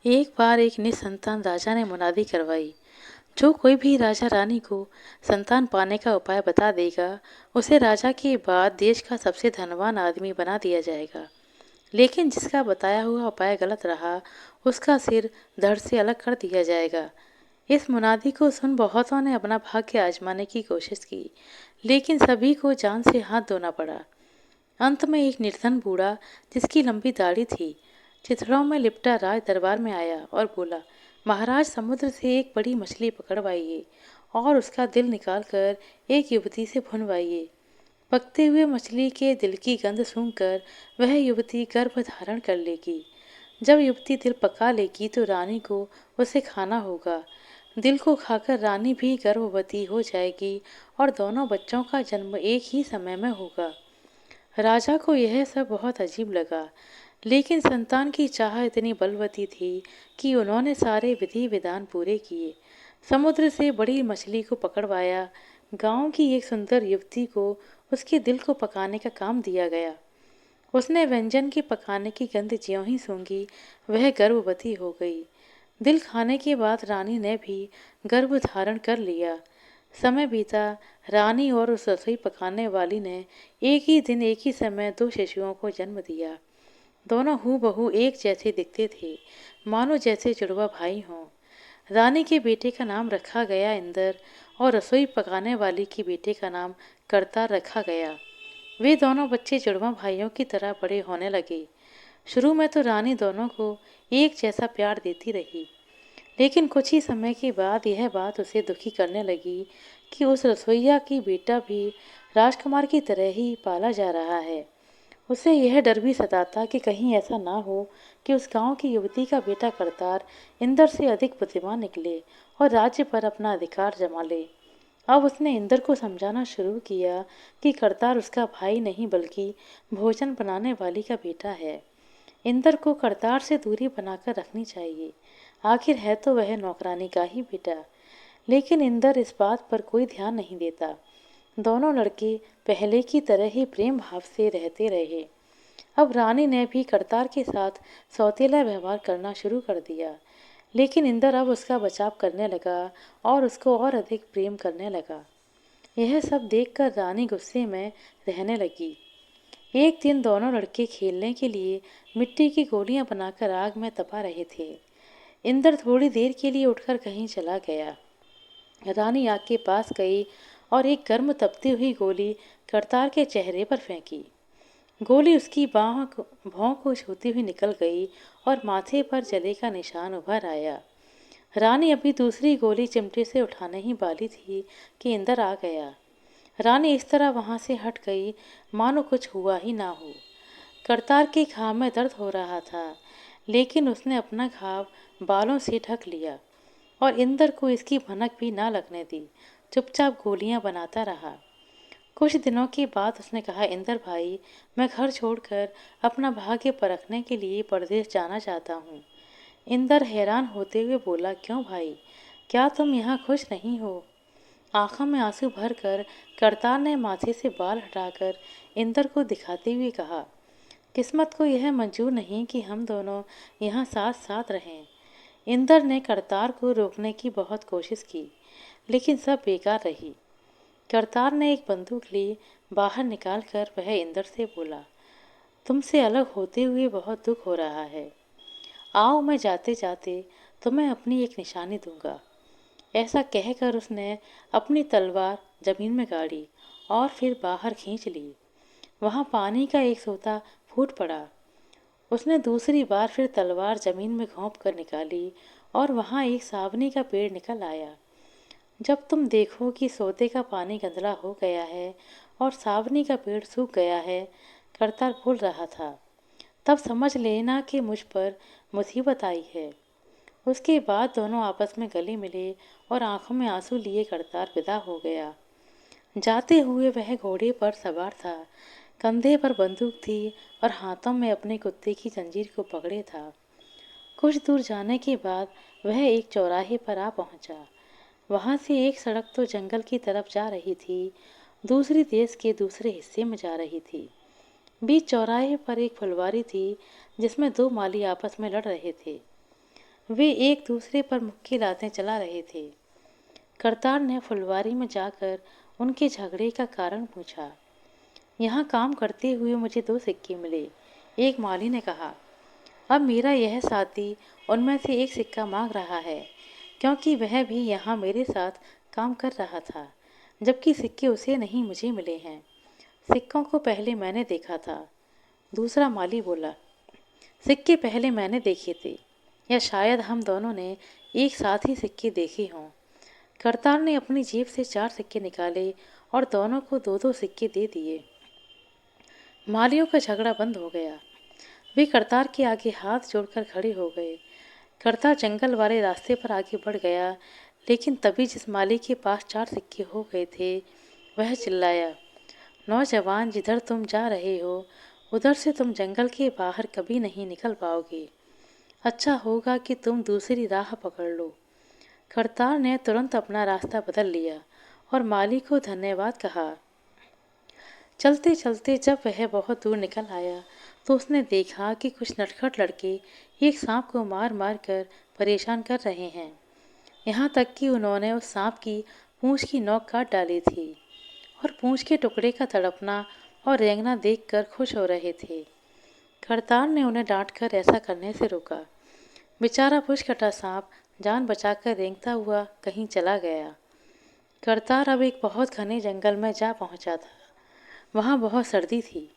एक बार एक निसंतान राजा ने मुनादी करवाई। जो कोई भी राजा रानी को संतान पाने का उपाय बता देगा, उसे राजा के बाद देश का सबसे धनवान आदमी बना दिया जाएगा। लेकिन जिसका बताया हुआ उपाय गलत रहा, उसका सिर धड़ से अलग कर दिया जाएगा। इस मुनादी को सुन बहुतों ने अपना भाग्य आजमाने की कोशिश की, लेकिन सभी को जान से हाथ धोना पड़ा। अंत में एक निर्धन बूढ़ा, जिसकी लंबी दाढ़ी थी, चिथड़ों में लिपटा राज दरबार में आया और बोला, महाराज, समुद्र से एक बड़ी मछली पकड़वाइए और उसका दिल निकालकर एक युवती से भुनवाइए। पकते हुए मछली के दिल की गंध सूंघकर वह युवती गर्भ धारण कर लेगी। जब युवती दिल पका लेगी तो रानी को उसे खाना होगा। दिल को खाकर रानी भी गर्भवती हो जाएगी और दोनों बच्चों का जन्म एक ही समय में होगा। राजा को यह सब बहुत अजीब लगा, लेकिन संतान की चाह इतनी बलवती थी कि उन्होंने सारे विधि विधान पूरे किए। समुद्र से बड़ी मछली को पकड़वाया। गांव की एक सुंदर युवती को उसके दिल को पकाने का काम दिया गया। उसने व्यंजन के पकाने की गंध ज्यों ही सूंघी, वह गर्भवती हो गई। दिल खाने के बाद रानी ने भी गर्भ धारण कर लिया। समय बीता। रानी और उस रसोई पकाने वाली ने एक ही दिन एक ही समय दो शिशुओं को जन्म दिया। दोनों हूबहू एक जैसे दिखते थे, मानो जैसे जुड़वा भाई हों। रानी के बेटे का नाम रखा गया इंदर और रसोई पकाने वाली के बेटे का नाम करतार रखा गया। वे दोनों बच्चे जुड़वा भाइयों की तरह बड़े होने लगे। शुरू में तो रानी दोनों को एक जैसा प्यार देती रही, लेकिन कुछ ही समय के बाद यह बात उसे दुखी करने लगी कि उस रसोइया की बेटा भी राजकुमार की तरह ही पाला जा रहा है। उसे यह डर भी सताता कि कहीं ऐसा ना हो कि उस गांव की युवती का बेटा करतार इंद्र से अधिक बुद्धिमान निकले और राज्य पर अपना अधिकार जमा ले। अब उसने इंद्र को समझाना शुरू किया कि करतार उसका भाई नहीं बल्कि भोजन बनाने वाली का बेटा है। इंद्र को करतार से दूरी बनाकर रखनी चाहिए। आखिर है तो वह नौकरानी का ही बेटा। लेकिन इंद्र इस बात पर कोई ध्यान नहीं देता। दोनों लड़के पहले की तरह ही प्रेम भाव से रहते रहे। अब रानी ने भी करतार के साथ सौतेला व्यवहार करना शुरू कर दिया, लेकिन इंद्र अब उसका बचाव करने लगा और उसको और अधिक प्रेम करने लगा। यह सब देखकर रानी गुस्से में रहने लगी। एक दिन दोनों लड़के खेलने के लिए मिट्टी की गोलियां बनाकर आग में तपा रहे थे। इंद्र थोड़ी देर के लिए उठकर कहीं चला गया। रानी आग के पास गई और एक गर्म तपती हुई गोली करतार के चेहरे पर फेंकी। गोली उसकी भौं को छूती हुई निकल गई और माथे पर जले का निशान उभर आया। रानी अभी दूसरी गोली चिमटे से उठाने ही वाली थी कि इंद्र आ गया। रानी इस तरह वहां से हट गई मानो कुछ हुआ ही ना हो। करतार के घाव में दर्द हो रहा था, लेकिन उसने अपना घाव बालों से ढक लिया और इंद्र को इसकी भनक भी ना लगने दी। चुपचाप गोलियां बनाता रहा। कुछ दिनों के बाद उसने कहा, इंद्र भाई, मैं घर छोड़कर अपना भाग्य परखने के लिए परदेश जाना चाहता हूँ। इंद्र हैरान होते हुए बोला, क्यों भाई, क्या तुम यहाँ खुश नहीं हो? आंखों में आंसू भरकर करतार ने माथे से बाल हटाकर इंद्र को दिखाते हुए कहा, किस्मत को यह मंजूर नहीं कि हम दोनों यहाँ साथ साथ रहें। इंद्र ने करतार को रोकने की बहुत कोशिश की, लेकिन सब बेकार रही। करतार ने एक बंदूक ली। बाहर निकालकर वह इंद्र से बोला, तुमसे अलग होते हुए बहुत दुख हो रहा है। आओ, मैं जाते जाते तुम्हें अपनी एक निशानी दूंगा। ऐसा कहकर उसने अपनी तलवार जमीन में गाड़ी और फिर बाहर खींच ली। वहां पानी का एक सोता फूट पड़ा। उसने दूसरी बार फिर तलवार जमीन में घोंप कर निकाली और वहां एक सावनी का पेड़ निकल आया। जब तुम देखो कि सोते का पानी गंदला हो गया है और सावनी का पेड़ सूख गया है, करतार बोल रहा था, तब समझ लेना कि मुझ पर मुसीबत आई है। उसके बाद दोनों आपस में गले मिले और आंखों में आंसू लिए करतार विदा हो गया। जाते हुए वह घोड़े पर सवार था, कंधे पर बंदूक थी और हाथों में अपने कुत्ते की जंजीर को पकड़े था। कुछ दूर जाने के बाद वह एक चौराहे पर आ पहुंचा। वहां से एक सड़क तो जंगल की तरफ जा रही थी, दूसरी देश के दूसरे हिस्से में जा रही थी। बीच चौराहे पर एक फुलवारी थी, जिसमें दो माली आपस में लड़ रहे थे। वे एक दूसरे पर मुक्की लातें चला रहे थे। करतार ने फुलवारी में जाकर उनके झगड़े का कारण पूछा। यहाँ काम करते हुए मुझे 2 सिक्के मिले, एक माली ने कहा। अब मेरा यह साथी उनमें से एक सिक्का मांग रहा है, क्योंकि वह भी यहाँ मेरे साथ काम कर रहा था, जबकि सिक्के उसे नहीं मुझे मिले हैं। सिक्कों को पहले मैंने देखा था। दूसरा माली बोला, सिक्के पहले मैंने देखे थे, या शायद हम दोनों ने एक साथ ही सिक्के देखे हों। करतार ने अपनी जेब से 4 सिक्के निकाले और दोनों को 2-2 सिक्के दे दिए। मालियों का झगड़ा बंद हो गया। वे करतार के आगे हाथ जोड़कर खड़े हो गए। करतार जंगल वाले रास्ते पर आगे बढ़ गया, लेकिन तभी जिस माली के पास 4 सिक्के हो गए थे, वह चिल्लाया, नौजवान, जिधर तुम जा रहे हो उधर से तुम जंगल के बाहर कभी नहीं निकल पाओगे। अच्छा होगा कि तुम दूसरी राह पकड़ लो। करतार ने तुरंत अपना रास्ता बदल लिया और माली को धन्यवाद कहा। चलते चलते जब वह बहुत दूर निकल आया, तो उसने देखा कि कुछ नटखट लड़के एक सांप को मार मार कर परेशान कर रहे हैं। यहाँ तक कि उन्होंने उस सांप की पूंछ की नोक काट डाली थी और पूंछ के टुकड़े का तड़पना और रेंगना देखकर खुश हो रहे थे। करतार ने उन्हें डांटकर ऐसा करने से रोका। बेचारा पुष्कटा सांप जान बचाकर रेंगता हुआ कहीं चला गया। करतार अब एक बहुत घने जंगल में जा पहुंचा था। वहाँ बहुत सर्दी थी।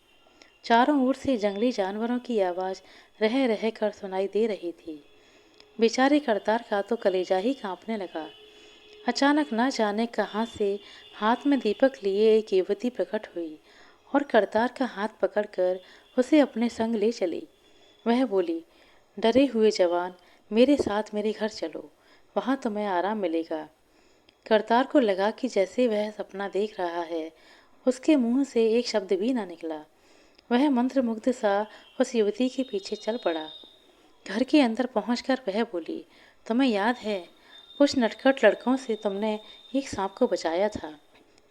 चारों ओर से जंगली जानवरों की आवाज़ रह रह कर सुनाई दे रही थी। बेचारे करतार का तो कलेजा ही कांपने लगा। अचानक न जाने कहाँ से हाथ में दीपक लिए एक युवती प्रकट हुई और करतार का हाथ पकड़कर उसे अपने संग ले चली। वह बोली, डरे हुए जवान, मेरे साथ मेरे घर चलो, वहाँ तुम्हें आराम मिलेगा। करतार को लगा कि जैसे वह सपना देख रहा है। उसके मुंह से एक शब्द भी ना निकला। वह मंत्रमुग्ध सा उस युवती के पीछे चल पड़ा। घर के अंदर पहुंचकर वह बोली, तुम्हें याद है, कुछ नटखट लड़कों से तुमने एक सांप को बचाया था।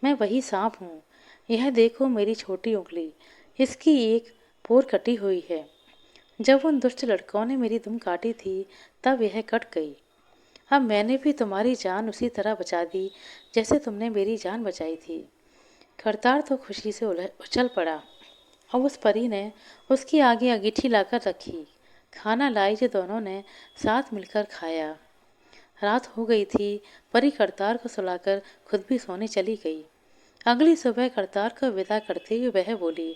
मैं वही सांप हूँ। यह देखो मेरी छोटी उंगली, इसकी एक पोर कटी हुई है। जब उन दुष्ट लड़कों ने मेरी दुम काटी थी, तब यह कट गई। अब मैंने भी तुम्हारी जान उसी तरह बचा दी जैसे तुमने मेरी जान बचाई थी। करतार तो खुशी से उछल पड़ा। अब उस परी ने उसके आगे अंगीठी लाकर रखी। खाना लाई जो दोनों ने साथ मिलकर खाया। रात हो गई थी। परी करतार को सुलाकर खुद भी सोने चली गई। अगली सुबह करतार को विदा करते हुए वह बोली,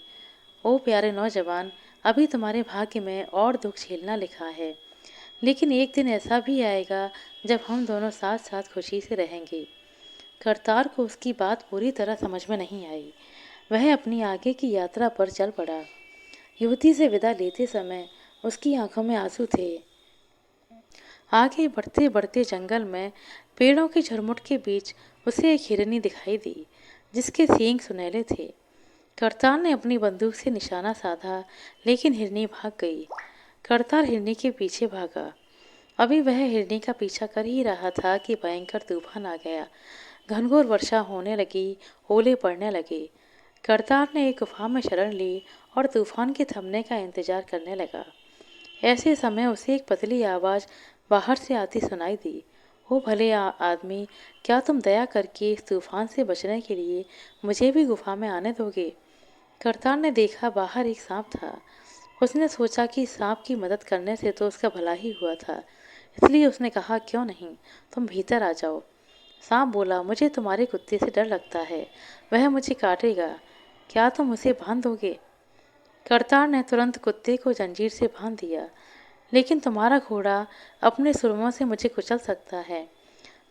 ओ प्यारे नौजवान, अभी तुम्हारे भाग्य में और दुख झेलना लिखा है, लेकिन एक दिन ऐसा भी आएगा जब हम दोनों साथ साथ खुशी से रहेंगे। करतार को उसकी बात पूरी तरह समझ में नहीं आई। वह अपनी आगे की यात्रा पर चल पड़ा। युवती से विदा लेते समय उसकी आंखों में आंसू थे। आगे बढ़ते बढ़ते जंगल में पेड़ों के झुरमुट के बीच उसे एक हिरनी दिखाई दी, जिसके सींग सुनहले थे। करतार ने अपनी बंदूक से निशाना साधा, लेकिन हिरनी भाग गई। करतार हिरनी के पीछे भागा। अभी वह हिरनी का पीछा कर ही रहा था कि भयंकर तूफान आ गया। घनघोर वर्षा होने लगी, ओले पड़ने लगे। करतार ने एक गुफा में शरण ली और तूफान के थमने का इंतजार करने लगा। ऐसे समय उसे एक पतली आवाज़ बाहर से आती सुनाई दी। ओ भले आदमी, क्या तुम दया करके इस तूफान से बचने के लिए मुझे भी गुफा में आने दोगे? करतार ने देखा बाहर एक सांप था। उसने सोचा कि सांप की मदद करने से तो उसका भला ही हुआ था, इसलिए उसने कहा, क्यों नहीं, तुम भीतर आ जाओ। सांप बोला, मुझे तुम्हारे कुत्ते से डर लगता है, वह मुझे काटेगा, क्या तुम उसे बांध दोगे? करतार ने तुरंत कुत्ते को जंजीर से बांध दिया। लेकिन तुम्हारा घोड़ा अपने सुरमों से मुझे कुचल सकता है,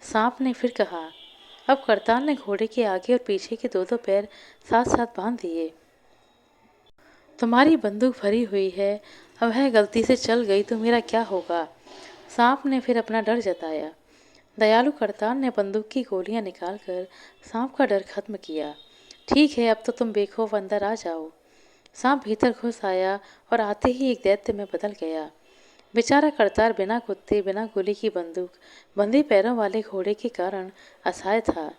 सांप ने फिर कहा। अब करतार ने घोड़े के आगे और पीछे के 2-2 पैर साथ साथ बांध दिए। तुम्हारी बंदूक भरी हुई है, अब वह गलती से चल गई तो मेरा क्या होगा? सांप ने फिर अपना डर जताया। दयालु करतार ने बंदूक की गोलियां निकालकर सांप का डर खत्म किया। ठीक है, अब तो तुम बेखौफ अंदर आ जाओ। सांप भीतर घुस आया और आते ही एक दैत्य में बदल गया। बेचारा करतार बिना कुत्ते, बिना गोली की बंदूक, बंधे पैरों वाले घोड़े के कारण असहाय था।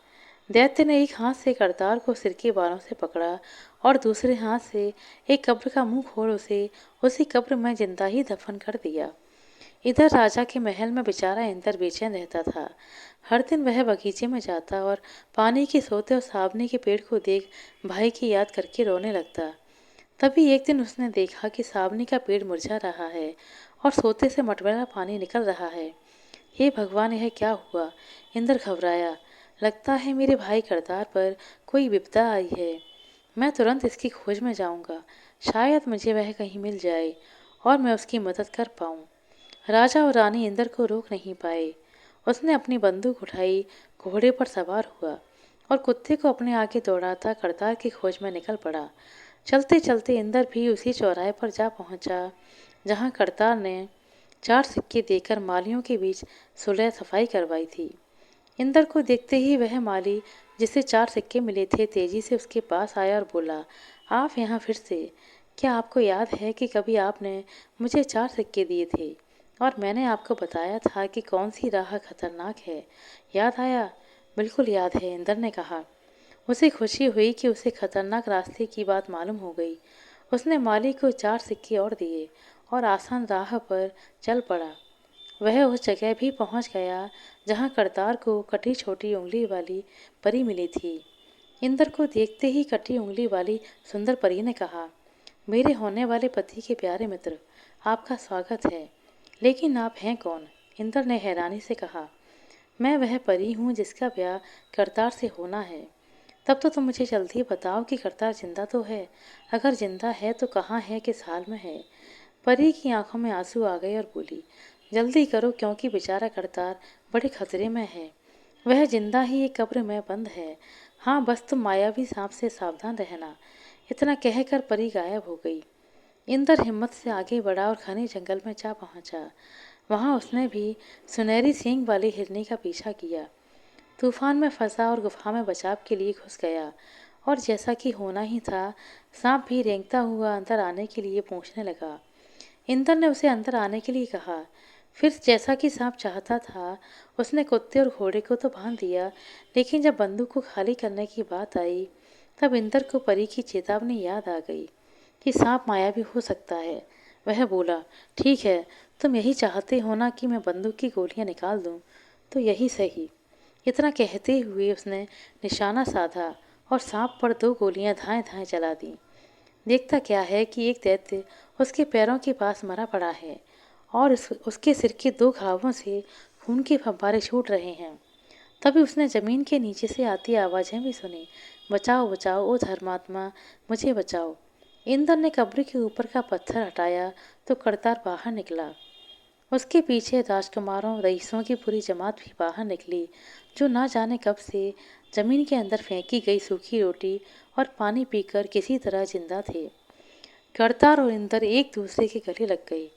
दैत्य ने एक हाथ से करतार को सिर के बालों से पकड़ा और दूसरे हाथ से एक कब्र का मुंह खोल उसे उसी कब्र में जिंदा ही दफन कर दिया। इधर राजा के महल में बेचारा इंद्र बेचैन रहता था। हर दिन वह बगीचे में जाता और पानी के सोते और सावनी के पेड़ को देख भाई की याद करके रोने लगता। तभी एक दिन उसने देखा कि सावनी का पेड़ मुरझा रहा है और सोते से मटमैला पानी निकल रहा है। हे भगवान, यह क्या हुआ? इंद्र घबराया। लगता है मेरे भाई करतार पर कोई विपदा आई है। मैं तुरंत इसकी खोज में जाऊंगा। शायद मुझे वह कहीं मिल जाए और मैं उसकी मदद कर पाऊं। राजा और रानी इंद्र को रोक नहीं पाए। उसने अपनी बंदूक उठाई, घोड़े पर सवार हुआ और कुत्ते को अपने आगे दौड़ाता करतार की खोज में निकल पड़ा। चलते चलते इंद्र भी उसी चौराहे पर जा पहुंचा जहां करतार ने 4 सिक्के देकर मालियों के बीच सुलह सफाई करवाई थी। इंद्र को देखते ही वह माली जिसे 4 सिक्के मिले थे तेजी से उसके पास आया और बोला, आप यहाँ फिर से? क्या आपको याद है कि कभी आपने मुझे 4 सिक्के दिए थे और मैंने आपको बताया था कि कौन सी राह खतरनाक है? याद आया? बिल्कुल याद है, इंद्र ने कहा। उसे खुशी हुई कि उसे खतरनाक रास्ते की बात मालूम हो गई। उसने माली को 4 सिक्के और दिए और आसान राह पर चल पड़ा। वह उस जगह भी पहुंच गया जहां करतार को कटी छोटी उंगली वाली परी मिली थी। इंद्र को देखते ही कटी उंगली वाली सुंदर परी ने कहा, मेरे होने वाले पति के प्यारे मित्र, आपका स्वागत है। लेकिन आप हैं कौन? इंद्र ने हैरानी से कहा, मैं वह परी हूँ जिसका ब्याह करतार से होना है। तब तो तुम मुझे जल्दी बताओ कि करतार जिंदा तो है। अगर जिंदा है तो कहाँ है, किस हाल में है? परी की आंखों में आंसू आ गए और बोली, जल्दी करो क्योंकि बेचारा करतार बड़े खतरे में है। वह जिंदा ही एक कब्र में बंद है। हाँ, बस तुम मायावी सांप से सावधान रहना। इतना कहकर परी गायब हो गई। इंद्र हिम्मत से आगे बढ़ा और घने जंगल में जा पहुंचा। वहां उसने भी सुनहरी सींग वाली हिरनी का पीछा किया। तूफान में फंसा और गुफा में बचाव के लिए घुस गया। और जैसा कि होना ही था, सांप भी रेंगता हुआ अंदर आने के लिए पूछने लगा। इंद्र ने उसे अंदर आने के लिए कहा। फिर जैसा कि सांप चाहता था, उसने कुत्ते और घोड़े को तो बांध दिया, लेकिन जब बंदूक को खाली करने की बात आई, तब इंद्र को परी की चेतावनी याद आ गई कि सांप मायावी हो सकता है। वह बोला, ठीक है, तुम यही चाहते हो ना कि मैं बंदूक की गोलियां निकाल दूं, तो यही सही। इतना कहते हुए उसने निशाना साधा और सांप पर 2 गोलियां धाएं धाएं चला दी। देखता क्या है कि एक दैत्य उसके पैरों के पास मरा पड़ा है और उसके सिर के 2 घावों से खून के फव्वारे छूट रहे हैं। तभी उसने जमीन के नीचे से आती आवाजें भी सुनी, बचाओ बचाओ ओ धर्मात्मा, मुझे बचाओ। इंद्र ने कब्र के ऊपर का पत्थर हटाया तो करतार बाहर निकला। उसके पीछे राजकुमारों रईसों की पूरी जमात भी बाहर निकली, जो ना जाने कब से जमीन के अंदर फेंकी गई सूखी रोटी और पानी पीकर किसी तरह जिंदा थे। करतार और इंद्र एक दूसरे के गले लग गए।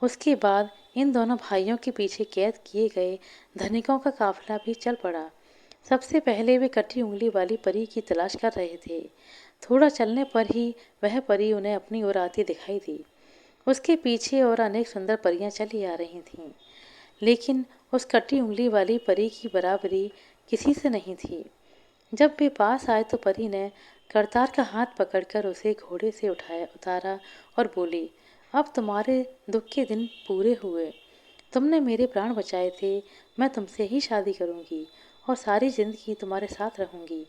उसके बाद इन दोनों भाइयों के पीछे कैद किए गए धनिकों का काफिला भी चल पड़ा। सबसे पहले वे कटी उंगली वाली परी की तलाश कर रहे थे। थोड़ा चलने पर ही वह परी उन्हें अपनी ओर आती दिखाई दी। उसके पीछे और अनेक सुंदर परियां चली आ रही थीं, लेकिन उस कटी उंगली वाली परी की बराबरी किसी से नहीं थी। जब वे पास आए तो परी ने करतार का हाथ पकड़कर उसे घोड़े से उतारा और बोली, अब तुम्हारे दुख के दिन पूरे हुए। तुमने मेरे प्राण बचाए थे। मैं तुमसे ही शादी करूंगी और सारी जिंदगी तुम्हारे साथ रहूंगी।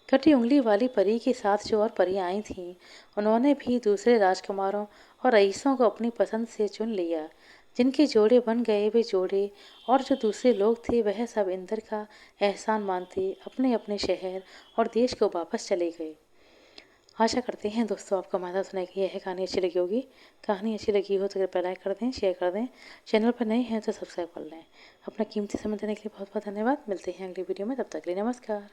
कटी उंगली वाली परी के साथ जो और परियां आई थीं, उन्होंने भी दूसरे राजकुमारों और रईसों को अपनी पसंद से चुन लिया। जिनके जोड़े बन गए वे जोड़े, और जो दूसरे लोग थे वह सब इंद्र का एहसान मानते अपने अपने शहर और देश को वापस चले गए। आशा करते हैं दोस्तों आपको हमारा सुनाई गई यह कहानी अच्छी लगी होगी। कहानी अच्छी लगी हो तो कृपया लाइक कर दें, शेयर कर दें। चैनल पर नए हैं तो सब्सक्राइब कर लें। अपना कीमती समय देने के लिए बहुत बहुत धन्यवाद। मिलते हैं अगली वीडियो में, तब तक के लिए नमस्कार।